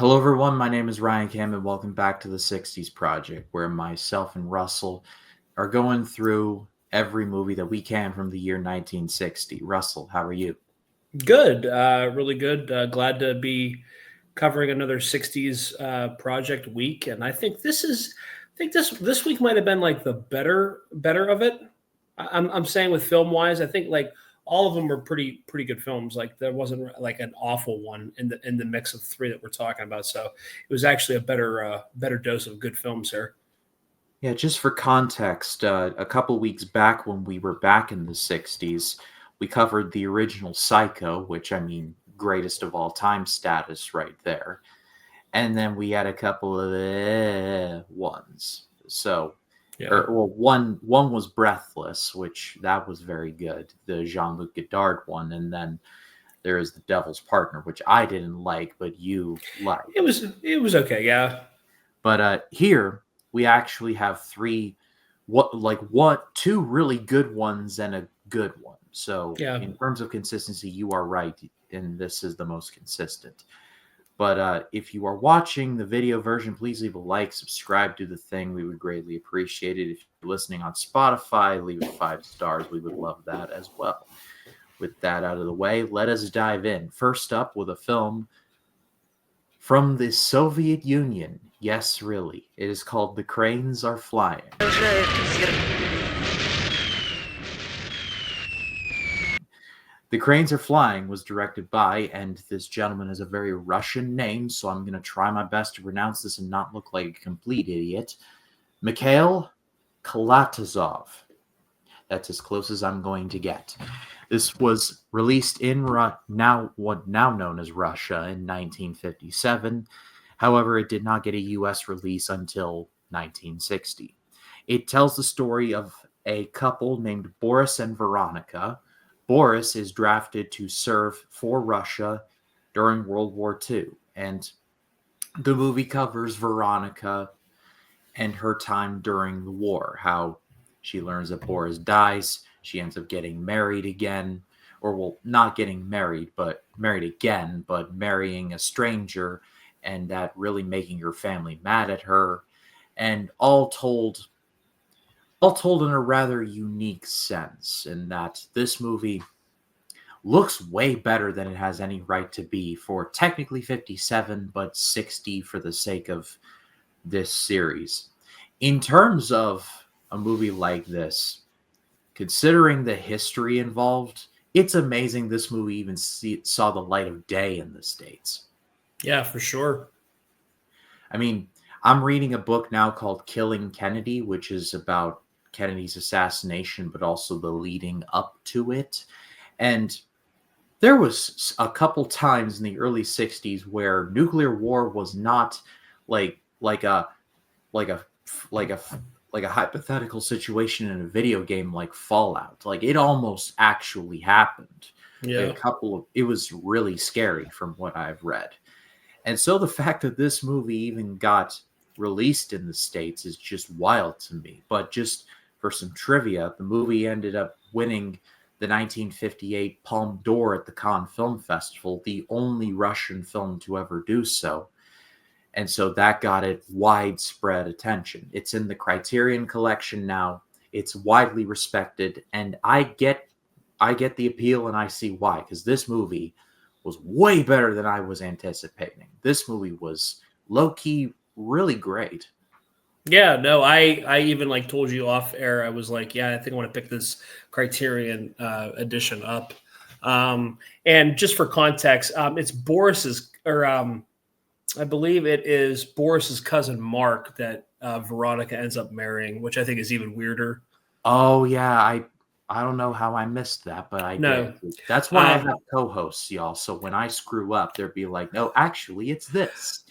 Hello, everyone. My name is Ryan Cam, and welcome back to the 60s Project, where myself and Russell are going through every movie that we can from the year 1960. Russell, how are you? Good, really good. Glad to be covering another '60s project week, and I think this week might have been like the better of it. I'm saying with film wise, I think like all of them were pretty good films. Like there wasn't like an awful one in the mix of three that we're talking about. So it was actually a better dose of good films here. Yeah, just for context, a couple weeks back when we were back in the 60s, we covered the original Psycho, which, I mean, greatest of all time status right there. And then we had a couple of ones. So, Yeah. one was Breathless, which that was very good, the Jean-Luc Godard one, and then there is The Devil's Partner, which I didn't like, but you It liked. was it was okay. Yeah. But here we actually have two really good ones and a good one. So Yeah. in terms of consistency, you are right, and this is the most consistent. But if you are watching the video version, please leave a like, subscribe, do the thing. We would greatly appreciate it. If you're listening on Spotify, leave it 5 stars. We would love that as well. With that out of the way, let us dive in. First up with a film from the Soviet Union. Yes, really. It is called The Cranes Are Flying. The Cranes Are Flying was directed by, and this gentleman is a very Russian name, so I'm going to try my best to pronounce this and not look like a complete idiot. Mikhail Kalatazov. That's as close as I'm going to get. This was released in what now known as Russia in 1957. However, it did not get a U.S. release until 1960. It tells the story of a couple named Boris and Veronica. Boris is drafted to serve for Russia during World War II, and the movie covers Veronica and her time during the war, how she learns that Boris dies, she ends up getting married again, or well, not getting married, but married again, but marrying a stranger, and that really making her family mad at her, and all told in a rather unique sense, in that this movie looks way better than it has any right to be for technically 57, but 60 for the sake of this series. In terms of a movie like this, considering the history involved, it's amazing this movie even saw the light of day in the States. Yeah, for sure. I mean, I'm reading a book now called Killing Kennedy, which is about Kennedy's assassination, but also the leading up to it. And there was a couple times in the early 60s where nuclear war was not like like a like a like a like a hypothetical situation in a video game like Fallout. Like it almost actually happened. Like Yeah. it was really scary from what I've read. And so the fact that this movie even got released in the States is just wild to me. But just for some trivia, the movie ended up winning the 1958 Palme d'Or at the Cannes Film Festival, the only Russian film to ever do so. And so that got it widespread attention. It's in the Criterion collection now. It's widely respected, and I get the appeal and I see why, because this movie was way better than I was anticipating. This movie was low key really great. Yeah, no, I even like told you off air. I was like, yeah, I think I want to pick this Criterion edition up. And just for context, it's Boris's, or I believe it is Boris's cousin Mark that Veronica ends up marrying, which I think is even weirder. Oh yeah, I don't know how I missed that, but I did. No, That's why I um, have co-hosts, y'all. So when I screw up, they'll be like, "No, actually, it's this."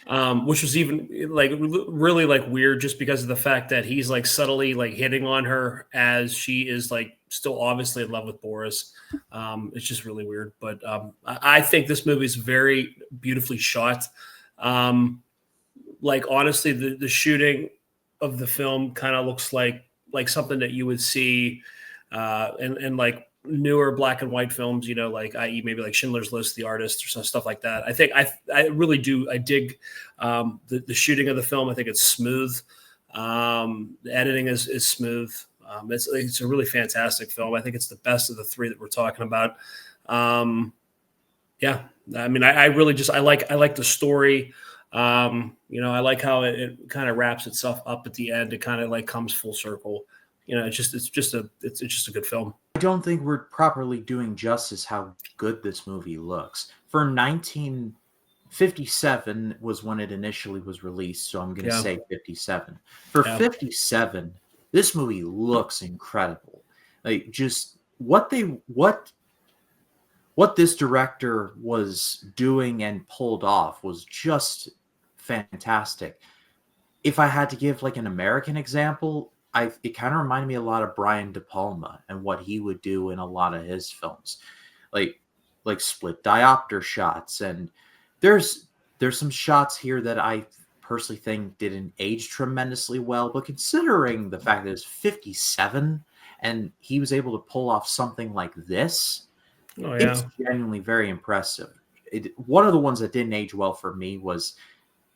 which was even like really like weird just because of the fact that he's like subtly like hitting on her as she is like still obviously in love with Boris. It's just really weird, but I think this movie is very beautifully shot. Um, like honestly, the shooting of the film kind of looks like something that you would see, and like newer black and white films, like i.e. maybe like Schindler's List, The Artist, or some stuff like that. I think I really do. I dig the shooting of the film. I think it's smooth. The editing is smooth. It's a really fantastic film. I think it's the best of the three that we're talking about. Yeah, I mean, I really just I like the story. I like how it kind of wraps itself up at the end. It kind of like comes full circle. It's just a good film. I don't think we're properly doing justice how good this movie looks. For 1957 was when it initially was released, so I'm going to say 57. For 57, this movie looks incredible. Like just what this director was doing and pulled off was just fantastic. If I had to give like an American example, it kind of reminded me a lot of Brian De Palma and what he would do in a lot of his films, like split diopter shots. And there's some shots here that I personally think didn't age tremendously well, but considering the fact that it's 57 and he was able to pull off something like this, it's genuinely very impressive. One of the ones that didn't age well for me was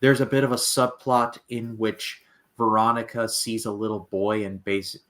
there's a bit of a subplot in which Veronica sees a little boy and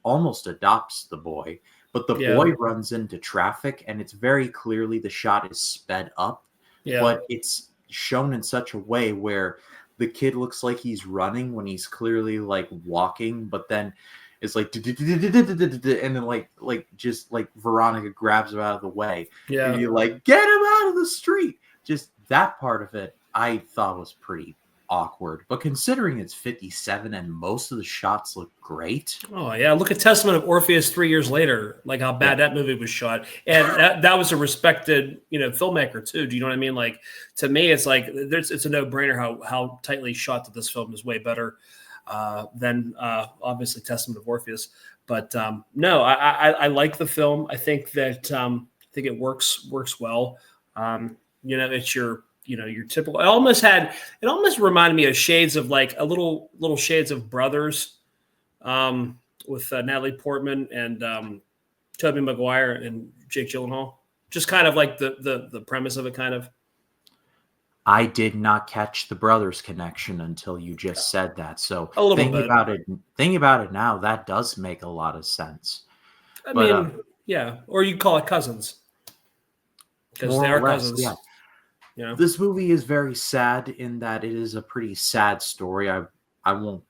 almost adopts the boy, but the boy runs into traffic, and it's very clearly the shot is sped up, but it's shown in such a way where the kid looks like he's running when he's clearly like walking, but then it's like and then like just like Veronica grabs him out of the way. And you're like, get him out of the street. Just that part of it I thought was pretty awkward, but considering it's 57 and most of the shots look great. Oh yeah, look at Testament of Orpheus 3 years later, like how bad that movie was shot, and that was a respected filmmaker too. Do you know what I mean? Like to me, it's like it's a no-brainer how tightly shot that this film is way better than obviously Testament of Orpheus. But no, I like the film. I think that it works well. It's your typical. It almost reminded me of shades of like a little shades of Brothers, with Natalie Portman and Tobey Maguire and Jake Gyllenhaal. Just kind of like the premise of it, kind of. I did not catch the Brothers connection until you just said that. So thinking about it now, that does make a lot of sense. I mean, or you call it cousins because they are cousins. Yeah. This movie is very sad in that it is a pretty sad story. I won't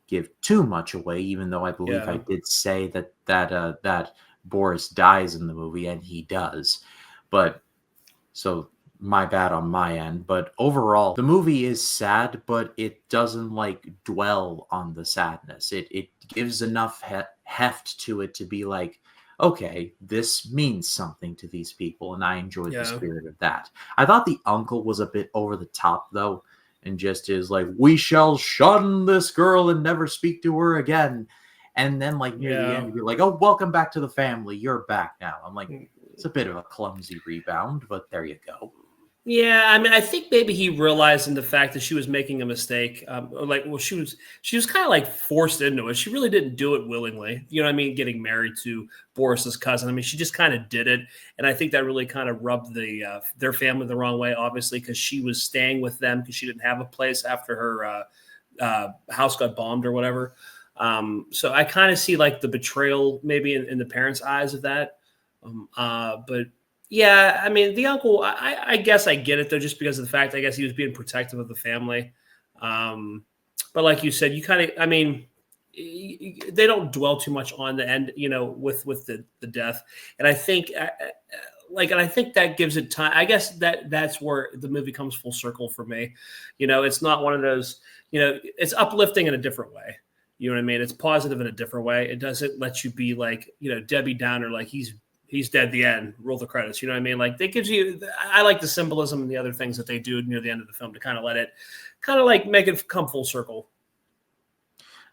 give too much away, even though I believe I did say that Boris dies in the movie, and he does. But so my bad on my end. But overall, the movie is sad, but it doesn't like dwell on the sadness. It gives enough heft to it to be like, okay, this means something to these people, and I enjoyed the spirit of that. I thought the uncle was a bit over the top, though, and just is like, we shall shun this girl and never speak to her again. And then, like, near the end, you're like, oh, welcome back to the family. You're back now. I'm like, it's a bit of a clumsy rebound, but there you go. Yeah, I mean, I think maybe he realized in the fact that she was making a mistake. She was kind of like forced into it. She really didn't do it willingly. You know what I mean? Getting married to Boris's cousin. I mean, she just kind of did it, and I think that really kind of rubbed their family the wrong way. Obviously, because she was staying with them because she didn't have a place after her house got bombed or whatever. So I kind of see like the betrayal maybe in the parents' eyes of that. But. Yeah, I mean, the uncle, I guess I get it, though, just because of the fact, I guess he was being protective of the family. But like you said, you kind of, I mean, they don't dwell too much on the end, with the death. And I think, I think that gives it time. I guess that's where the movie comes full circle for me. It's not one of those, it's uplifting in a different way. You know what I mean? It's positive in a different way. It doesn't let you be like, Debbie Downer, like he's dead, the end, roll the credits. You know what I mean? Like that gives you, I like the symbolism and the other things that they do near the end of the film to kind of let it make it come full circle.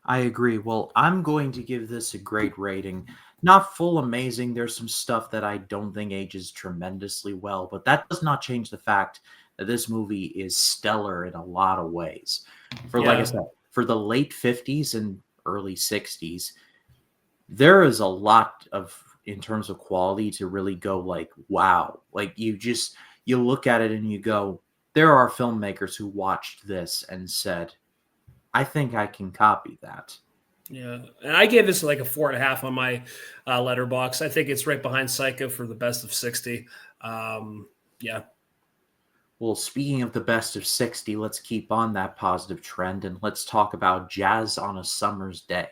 I agree. Well, I'm going to give this a great rating. Not full amazing. There's some stuff that I don't think ages tremendously well, but that does not change the fact that this movie is stellar in a lot of ways. Like I said, for the late 50s and early 60s, there is a lot of in terms of quality to really go like, wow. Like you look at it and you go, there are filmmakers who watched this and said, I think I can copy that. Yeah, and I gave this like a 4.5 on my letterbox. I think it's right behind Psycho for the best of 60. Yeah. Well, speaking of the best of 60, let's keep on that positive trend and let's talk about Jazz on a Summer's Day.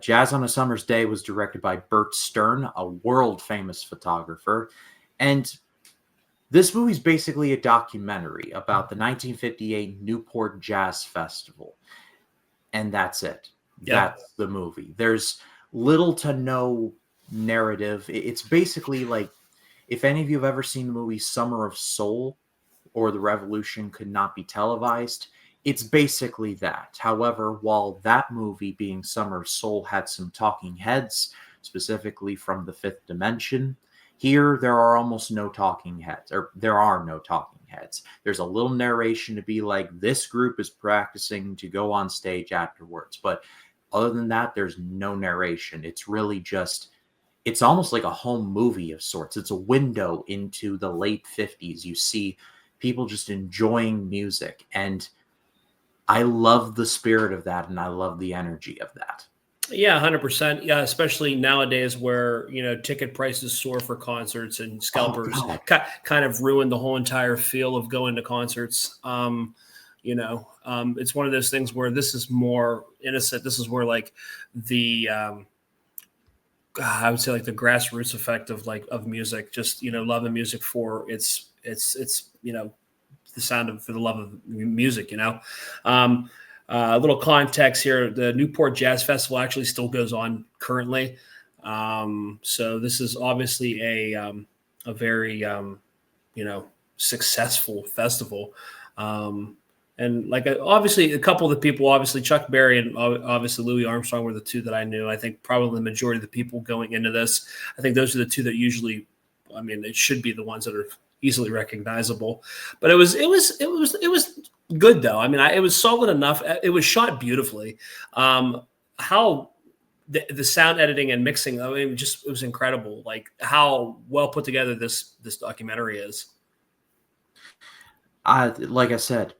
Jazz on a Summer's Day was directed by Bert Stern, a world-famous photographer, and this movie is basically a documentary about the 1958 Newport Jazz Festival, and that's it. That's the movie. There's little to no narrative. It's basically like, if any of you have ever seen the movie Summer of Soul or The Revolution Could Not Be Televised, it's basically that. However, while that movie, being Summer of Soul, had some talking heads, specifically from the fifth dimension, here there are almost no talking heads, or there are no talking heads. There's a little narration to be like, this group is practicing to go on stage afterwards. But other than that, there's no narration. It's really just, it's almost like a home movie of sorts. It's a window into the late 50s. You see people just enjoying music, and I love the spirit of that, and I love the energy of that. Yeah, 100%. Yeah, especially nowadays where, ticket prices soar for concerts and scalpers kind of ruin the whole entire feel of going to concerts. It's one of those things where this is more innocent. This is where like the I would say like the grassroots effect of music, just loving music for it's the sound of, for the love of music. A little context here: the Newport Jazz Festival actually still goes on currently. So this is obviously a very successful festival. And like obviously a couple of the people, obviously Chuck Berry and obviously Louis Armstrong were the two that I knew. I think probably the majority of the people going into this, I think those are the two that usually, it should be the ones that are easily recognizable. But it was good though. It was solid enough. It was shot beautifully. How the sound editing and mixing, it was incredible. Like how well put together this documentary is. Like I said,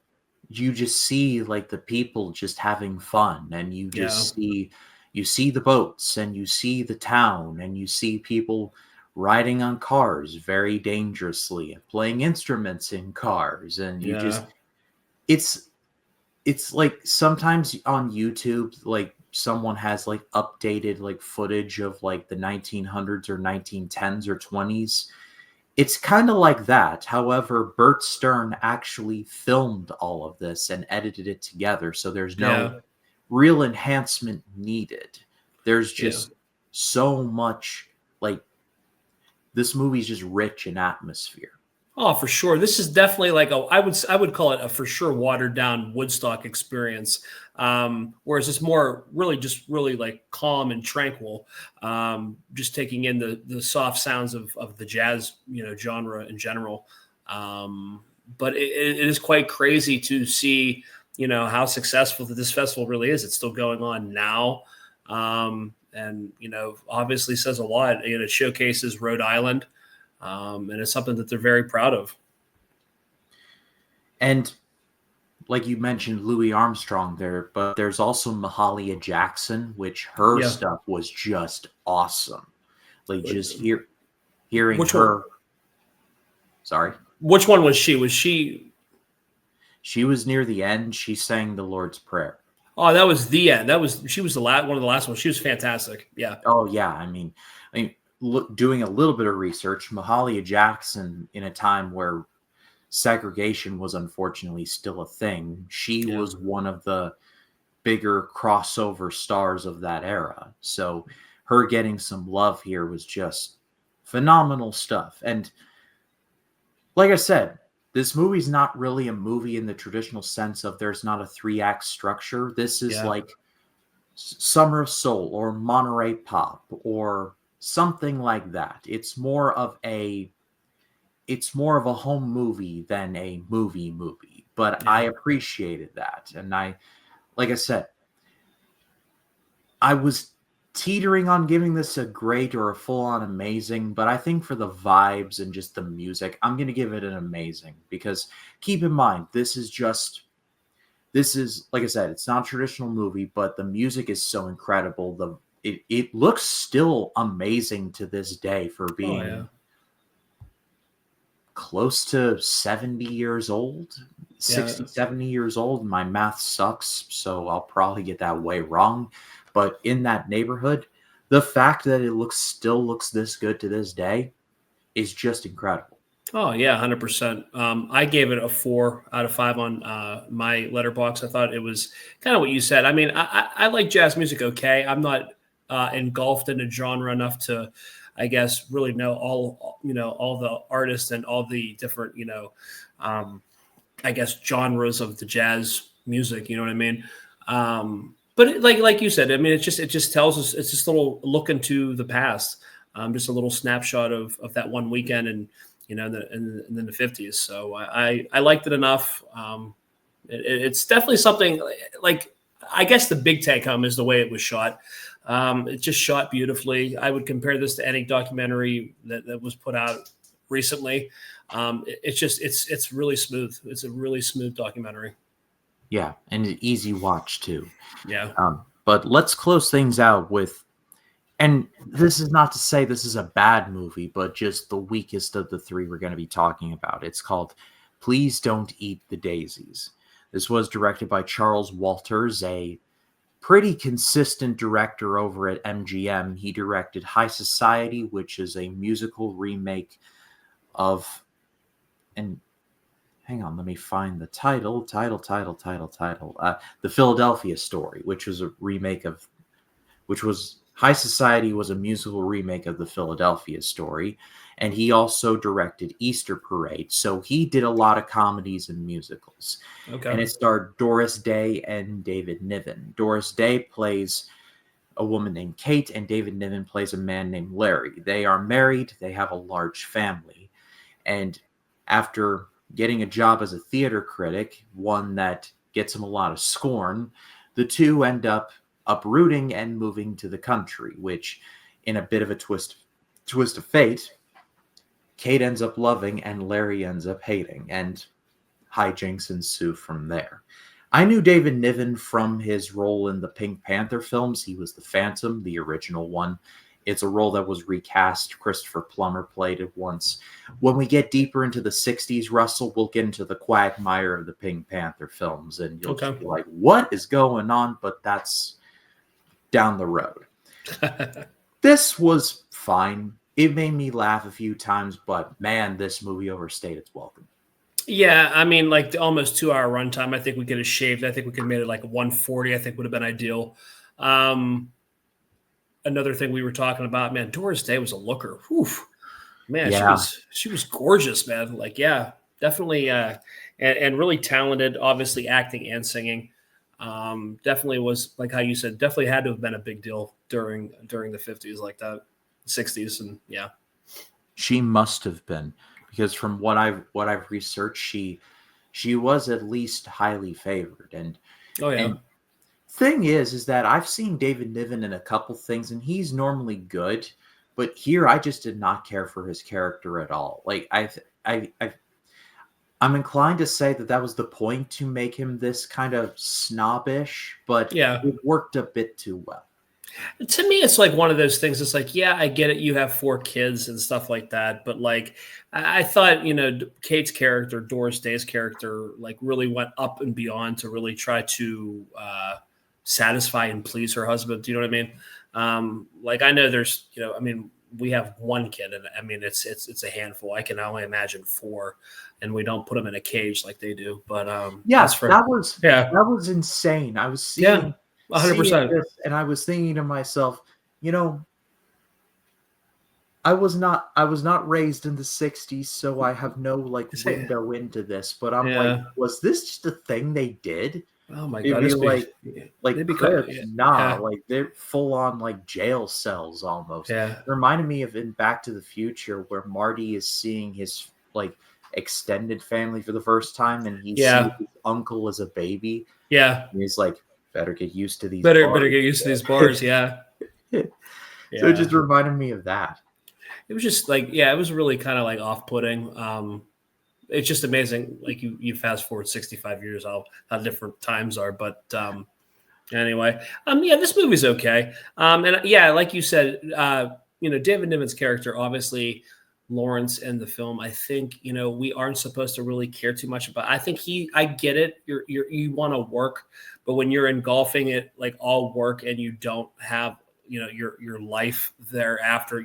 you just see like the people just having fun, and you just see the boats, and you see the town, and you see people riding on cars very dangerously, playing instruments in cars, and you just it's like sometimes on YouTube, like someone has like updated like footage of like the 1900s or 1910s or 20s. It's kind of like that. However, Bert Stern actually filmed all of this and edited it together, so there's no real enhancement needed. There's just so much, like, this movie's just rich in atmosphere. Oh, for sure. This is definitely like I would call it a for sure watered down Woodstock experience. Whereas it's more really like calm and tranquil, just taking in the soft sounds of the jazz, genre in general. But it is quite crazy to see, how successful this festival really is. It's still going on now. And, obviously says a lot. It showcases Rhode Island. And it's something that they're very proud of. And like you mentioned, Louis Armstrong there, but there's also Mahalia Jackson, which her stuff was just awesome. Like just hearing Which her. One? Sorry. Which one was she? Was she? She was near the end. She sang the Lord's Prayer. Oh, that was the end. She was one of the last ones. She was fantastic. Yeah. Oh yeah. Doing a little bit of research, Mahalia Jackson, in a time where segregation was unfortunately still a thing, she was one of the bigger crossover stars of that era. So her getting some love here was just phenomenal stuff. And like I said, this movie's not really a movie in the traditional sense of there's not a 3-act structure. This is like Summer of Soul or Monterey Pop or something like that. It's more of a home movie than a movie. But I appreciated that. And like I said, I was teetering on giving this a great or a full-on amazing, but I think for the vibes and just the music, I'm going to give it an amazing, because keep in mind, this is, like I said, it's not a traditional movie, but the music is so incredible. It looks still amazing to this day for Oh yeah. being close to 70 years old, Yeah. 60, 70 years old. My math sucks, so I'll probably get that way wrong. But in that neighborhood, the fact that it still looks this good to this day is just incredible. Oh yeah, 100%. I gave it a 4 out of 5 on my letterbox. I thought it was kind of what you said. I mean, I like jazz music. Okay, I'm not engulfed in a genre enough to, I guess, really know all the artists and all the different um, I guess genres of the jazz music. You know what I mean? But like you said, I mean, it just tells us, it's just a little look into the past, just a little snapshot of that one weekend, and in the 50s. So I liked it enough. It's definitely something like, I guess the big take home is the way it was shot. It just shot beautifully. I would compare this to any documentary that was put out recently. It's really smooth. It's a really smooth documentary. Yeah, and an easy watch too. Yeah. But let's close things out with, and this is not to say this is a bad movie, but just the weakest of the three we're going to be talking about. It's called Please Don't Eat the Daisies. This was directed by Charles Walters, a pretty consistent director over at MGM. He directed High Society, which is a musical remake of, and hang on, let me find the title. The Philadelphia Story, which was a remake of, which was High Society was a musical remake of the Philadelphia Story, and he also directed Easter Parade. So he did a lot of comedies and musicals. And Okay. it starred Doris Day and David Niven. Doris Day plays a woman named Kate, and David Niven plays a man named Larry. They are married, they have a large family. And after getting a job as a theater critic, one that gets him a lot of scorn, the two end up uprooting and moving to the country, which, in a bit of a twist of fate, Kate ends up loving and Larry ends up hating, and hijinks ensue from there. I knew David Niven from his role in the Pink Panther films. He was the Phantom, the original one. It's a role that was recast. Christopher Plummer played it once. When we get deeper into the 60s, Russell, we'll get into the quagmire of the Pink Panther films, and you'll Okay. just be like, what is going on? But that's down the road. This was fine. It made me laugh a few times, but man, this movie overstayed its welcome. Yeah, I mean, like the almost 2 hour runtime, I think we could have shaved. I think we could have made it like 140. I think would have been ideal. Another thing we were talking about, man, Doris Day was a looker. Whew. Man, Yeah, she was gorgeous, man. Like, yeah, definitely, and really talented. Obviously, acting and singing. Definitely was, like how you said, definitely had to have been a big deal during the 50s, like that, 60s, and yeah. she must have been, because from what I've researched, she was at least highly favored. Oh yeah. And thing is that I've seen David Niven in a couple things, and he's normally good, but here I just did not care for his character at all. Like I'm inclined to say that was the point, to make him this kind of snobbish, but Yeah. it worked a bit too well. To me, it's like one of those things. It's like, yeah, I get it. You have 4 kids and stuff like that, but like, I thought, Kate's character, Doris Day's character, like really went up and beyond to really try to satisfy and please her husband. Do you know what I mean? Like, I know there's, I mean, we have 1 kid, and I mean, it's a handful. I can only imagine 4, and we don't put them in a cage like they do. But Yeah, that's for that was yeah, that was insane. I was yeah, seeing 100%. this, and I was thinking to myself, you know, I was not raised in the 60s, so I have no like window into this, but I'm like, Yeah. was this just a thing they did? Oh my They'd God, be this be like they become Crips, nah, yeah, like they're full on like jail cells almost. yeah, It reminded me of in Back to the Future, where Marty is seeing his like extended family for the first time, and he sees yeah, his uncle as a baby. yeah. And he's like, Better get used to these Better bars. get used to these bars. Yeah, So it yeah. just reminded me of that. It was just like, yeah, it was really kind of like off-putting. It's just amazing. Like you fast forward 65 years, how different times are. But anyway, yeah, this movie's okay. And yeah, like you said, David Niven's character, obviously Lawrence in the film, I think, we aren't supposed to really care too much about. I think I get it. You want to work, but when you're engulfing it like all work and you don't have, your life thereafter,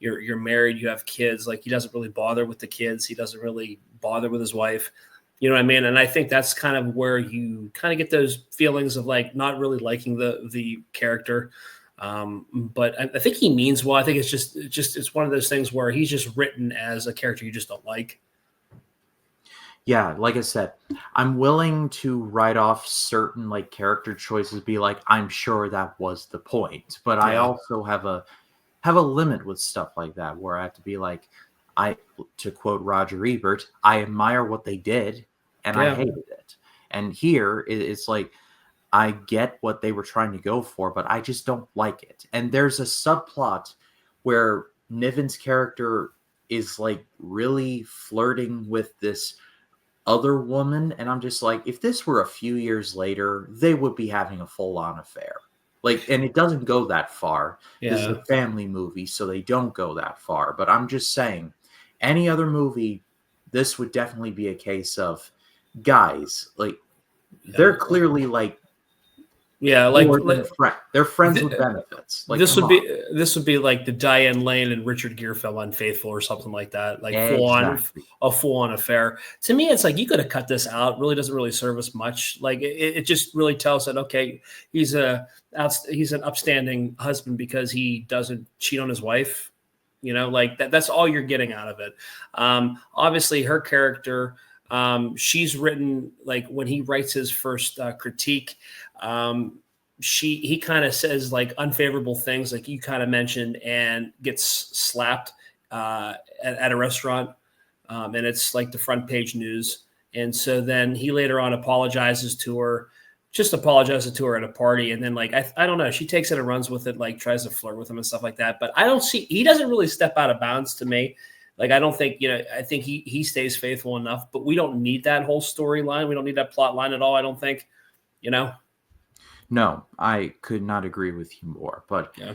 you're married, you have kids, like he doesn't really bother with the kids. He doesn't really bother with his wife. You know what I mean? And I think that's kind of where you kind of get those feelings of like not really liking the character. But I think he means well. I think it's one of those things where he's just written as a character you just don't like. Yeah, like I said, I'm willing to write off certain like character choices, be like, I'm sure that was the point. But I Yeah. also have a limit with stuff like that where I have to be like, to quote Roger Ebert, I admire what they did and I Yeah. hated it. And here it's like I get what they were trying to go for, but I just don't like it. And there's a subplot where Niven's character is like really flirting with this other woman, and I'm just like, if this were a few years later, they would be having a full-on affair. Like, and it doesn't go that far. This is Yeah. a family movie, so they don't go that far. But I'm just saying, any other movie, this would definitely be a case of guys, like, they're clearly like Yeah, more than they're friends with th- benefits. Like, this come would on. be this would be like the Diane Lane and Richard Gere film Unfaithful or something like that, like Exactly. a full on affair. To me, it's like you could have cut this out. It really doesn't really serve us much. Like it just really tells that okay, he's an upstanding husband because he doesn't cheat on his wife. Like that's all you're getting out of it. Obviously, her character. She's written like when he writes his first critique. He kind of says like unfavorable things, like you kind of mentioned, and gets slapped at a restaurant, and it's like the front page news. And so then he later on apologizes to her at a party, and then like I don't know, she takes it and runs with it, like tries to flirt with him and stuff like that. But he doesn't really step out of bounds to me. Like I don't think I think he stays faithful enough, but we don't need that whole storyline. We don't need that plot line at all. I don't think. No, I could not agree with you more. But Yeah.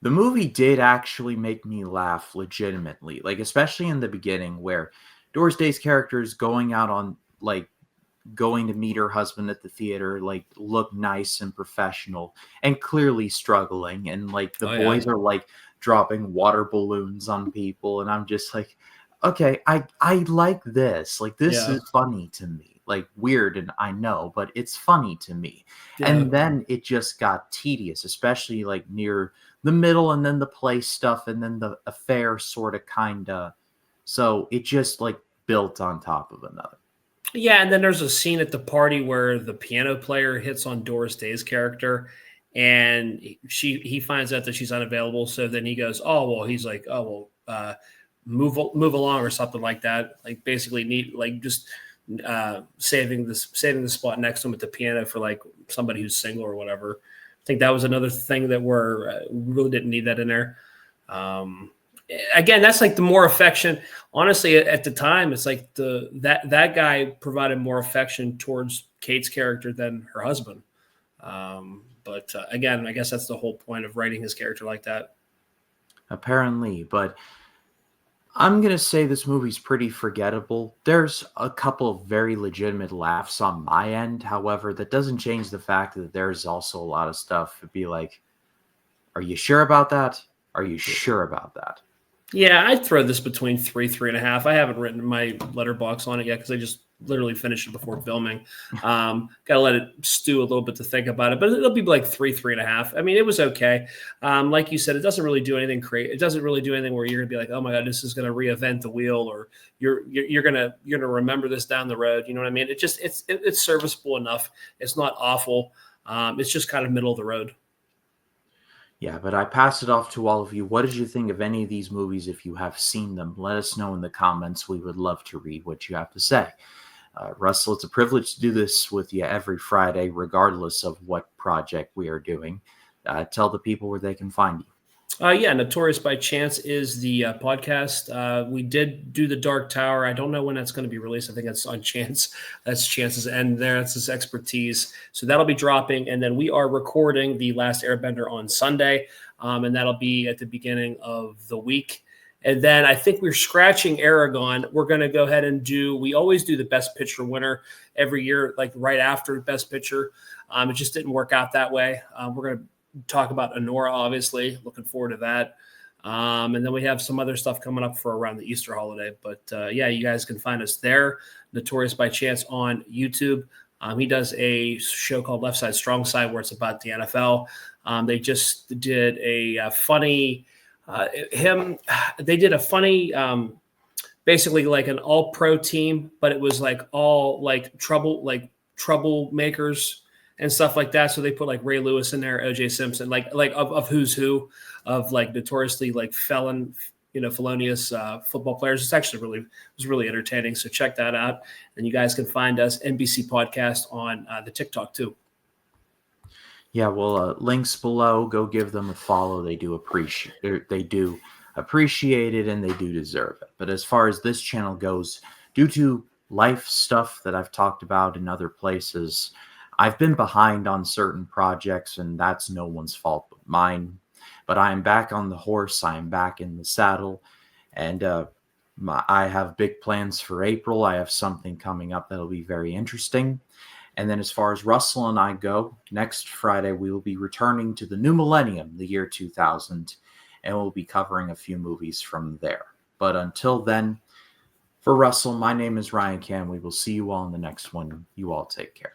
the movie did actually make me laugh legitimately, like especially in the beginning where Doris Day's character is going out on like going to meet her husband at the theater, like look nice and professional and clearly struggling. And like the Oh, yeah. boys are like dropping water balloons on people. And I'm just like, okay, I like this. Like this Yeah. is funny to me. Like weird, and I know, but it's funny to me. Yeah. And then it just got tedious, especially like near the middle and then the play stuff and then the affair sort of kinda. So it just like built on top of another. Yeah, and then there's a scene at the party where the piano player hits on Doris Day's character, and he finds out that she's unavailable. So then he goes, "Oh well," he's like, "Oh well, move along" or something like that. Like basically, just saving the spot next to him at the piano for like somebody who's single or whatever. I think that was another thing that really didn't need that in there. Again, that's like the more affection. Honestly, at the time, it's like that guy provided more affection towards Kate's character than her husband. But again, I guess that's the whole point of writing his character like that. Apparently, but I'm going to say this movie's pretty forgettable. There's a couple of very legitimate laughs on my end. However, that doesn't change the fact that there's also a lot of stuff to be like, are you sure about that? Are you sure about that? Yeah, I'd throw this between 3.5. I haven't written my letterbox on it yet because I just literally finished it before filming. Got to let it stew a little bit to think about it, but it'll be like 3.5. I mean, it was okay. Like you said, it doesn't really do anything crazy. It doesn't really do anything where you're gonna be like, oh my god, this is gonna reinvent the wheel, or you're gonna remember this down the road. You know what I mean? It's serviceable enough. It's not awful. It's just kind of middle of the road. Yeah, but I pass it off to all of you. What did you think of any of these movies if you have seen them? Let us know in the comments. We would love to read what you have to say. Russell, it's a privilege to do this with you every Friday, regardless of what project we are doing. Tell the people where they can find you. Yeah, Notorious by Chance is the podcast. We did do the Dark Tower. I don't know when that's going to be released. I think that's on Chance. That's Chance's end there. That's his expertise. So that'll be dropping. And then we are recording The Last Airbender on Sunday. And that'll be at the beginning of the week. And then I think we're scratching Aragon. We're going to go ahead and we always do the Best Picture winner every year, like right after Best Picture. It just didn't work out that way. We're going to talk about Honora, obviously. Looking forward to that. And then we have some other stuff coming up for around the Easter holiday. But yeah, you guys can find us there. Notorious by Chance on YouTube. He does a show called Left Side, Strong Side, where it's about the NFL. They just did a funny, they did a funny, basically like an all pro team, but it was like all like troublemakers and stuff like that. So they put like Ray Lewis in there, OJ Simpson, like of who's who of like notoriously like felonious football players. It's actually it was really entertaining. So check that out. And you guys can find us NBC Podcast on the TikTok too. Yeah, well, links below. Go give them a follow. They do appreciate it, and they do deserve it. But as far as this channel goes, due to life stuff that I've talked about in other places, I've been behind on certain projects, and that's no one's fault but mine. But I am back on the horse. I am back in the saddle, and I have big plans for April. I have something coming up that'll be very interesting. And then as far as Russell and I go, next Friday we will be returning to the new millennium, the year 2000, and we'll be covering a few movies from there. But until then, for Russell, my name is Ryan Cam. We will see you all in the next one. You all take care.